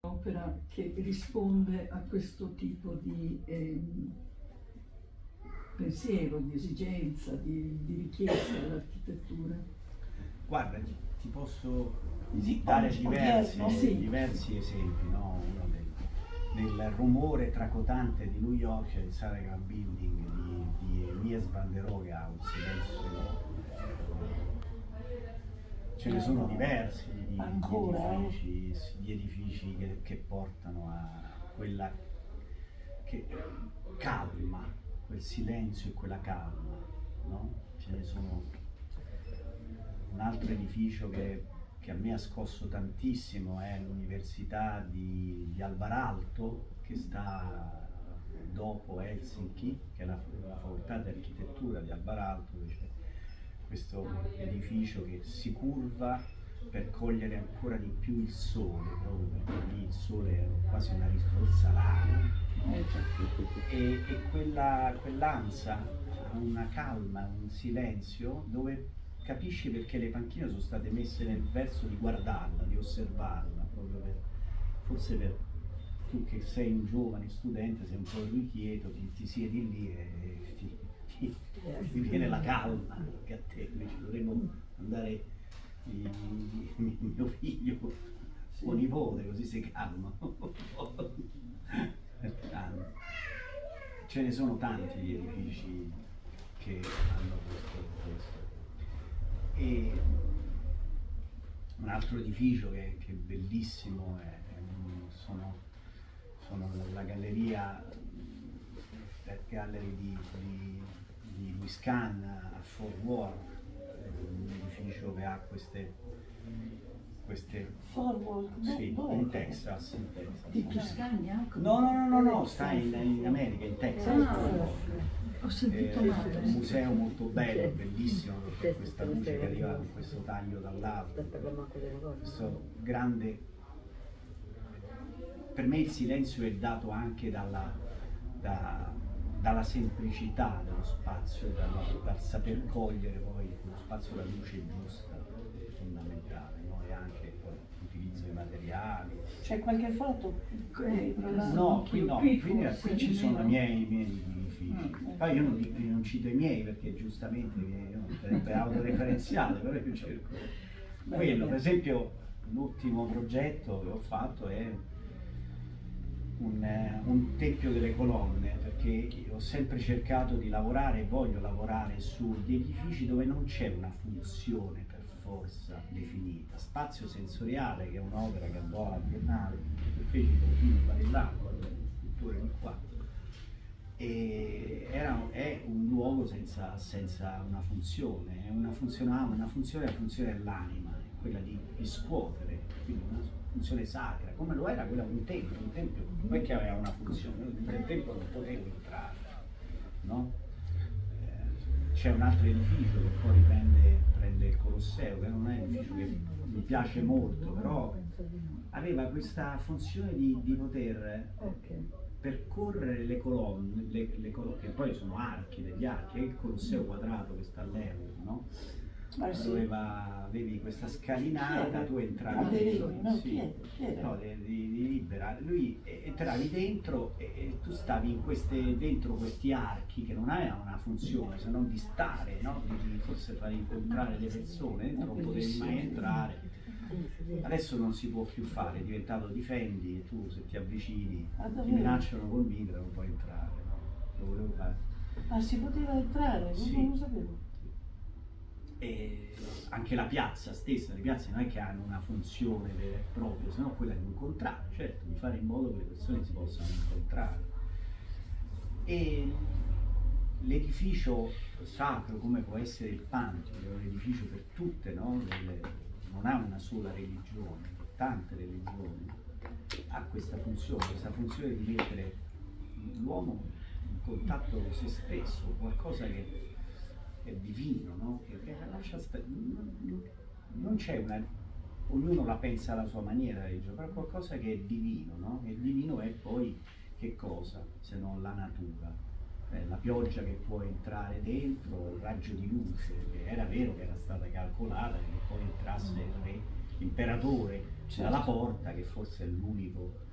un'opera che risponde a questo tipo di pensiero, di esigenza, di richiesta dell'architettura? Guarda, ti posso Sì, dare odierno. diversi esempi, no? Nel rumore tracotante di New York c'è il Saragat Building di Mies van der Rohe, ha un silenzio. Ce ne sono diversi Ancora, di edifici che portano a quella calma, quel silenzio e quella calma, no? Ce ne sono. Un altro edificio che a me ha scosso tantissimo è l'Università di Alvar Aalto, che sta dopo Helsinki, che è la facoltà di architettura di Alvar Aalto, dove c'è questo edificio che si curva per cogliere ancora di più il sole, proprio perché lì il sole è quasi una risorsa rara. E quell'ansa ha una calma, un silenzio dove capisci perché le panchine sono state messe nel verso di guardarla, di osservarla, proprio forse per tu che sei un giovane studente, sei un po' irrequieto, ti siedi lì e ti viene la calma, che a te invece dovremmo andare mio figlio o nipote, così si calma. Ce ne sono tanti di edifici che hanno questo. E un altro edificio che è bellissimo sono la galleria Art Gallery di Louis Kahn a Fort Worth, un edificio che ha queste Forward, sì, in Texas. Di Tuscania? No, sta in America, in Texas. Ho sentito È male. un museo molto bello, bellissimo, con questa luce che arriva con questo taglio dall'alto, questo grande. Per me il silenzio è dato anche dalla semplicità dello spazio, dal saper cogliere poi lo spazio, la luce giusta, è fondamentale, no? E anche poi l'utilizzo dei materiali. C'è qualche foto? No, qui ci sono i miei edifici. Poi io non cito i miei perché giustamente sarebbe autoreferenziale, però io cerco quello. Per esempio l'ultimo progetto che ho fatto è un tempio delle colonne, perché ho sempre cercato di lavorare e voglio lavorare sugli edifici dove non c'è una funzione per forza definita. Spazio sensoriale, che è un'opera che andò alla Biennale, che feci con Pino Barillacqua, lo scultore di qua, e è un luogo senza una funzione, la funzione dell'anima, è quella di scuotere, quindi una funzione sacra, come lo era quella un tempio non è che aveva una funzione, nel tempio non potevo entrare, no? C'è un altro edificio che poi prende il Colosseo, che non è un edificio che mi piace molto, però aveva questa funzione di poter percorrere le colonne, che poi sono archi, degli archi, è il Colosseo quadrato che sta all'Euro, no? Avevi questa scalinata, tu entravi dentro, di libera, lui entravi dentro e tu stavi dentro questi archi che non avevano una funzione se non di stare, no? Di forse far incontrare le persone, dentro non potevi mai entrare. Adesso non si può più fare, è diventato difendi e tu se ti avvicini ti minacciano col mitra, non puoi entrare, no? Lo volevo fare. Ah, si poteva entrare? Sì. Non lo sapevo. E anche la piazza stessa, le piazze non è che hanno una funzione vera e propria, se no quella di incontrare, certo, di fare in modo che le persone si possano incontrare. E l'edificio sacro, come può essere il Pantheon, è un edificio per tutte, no? Non ha una sola religione, tante religioni, ha questa funzione di mettere l'uomo in contatto con se stesso, qualcosa che è divino, no? Che lascia non c'è ognuno la pensa alla sua maniera, però qualcosa che è divino, no? E il divino è poi che cosa se non la natura? La pioggia che può entrare dentro, il raggio di luce, che era vero che era stata calcolata, che poi entrasse il re imperatore Certo. dalla porta, che forse è l'unico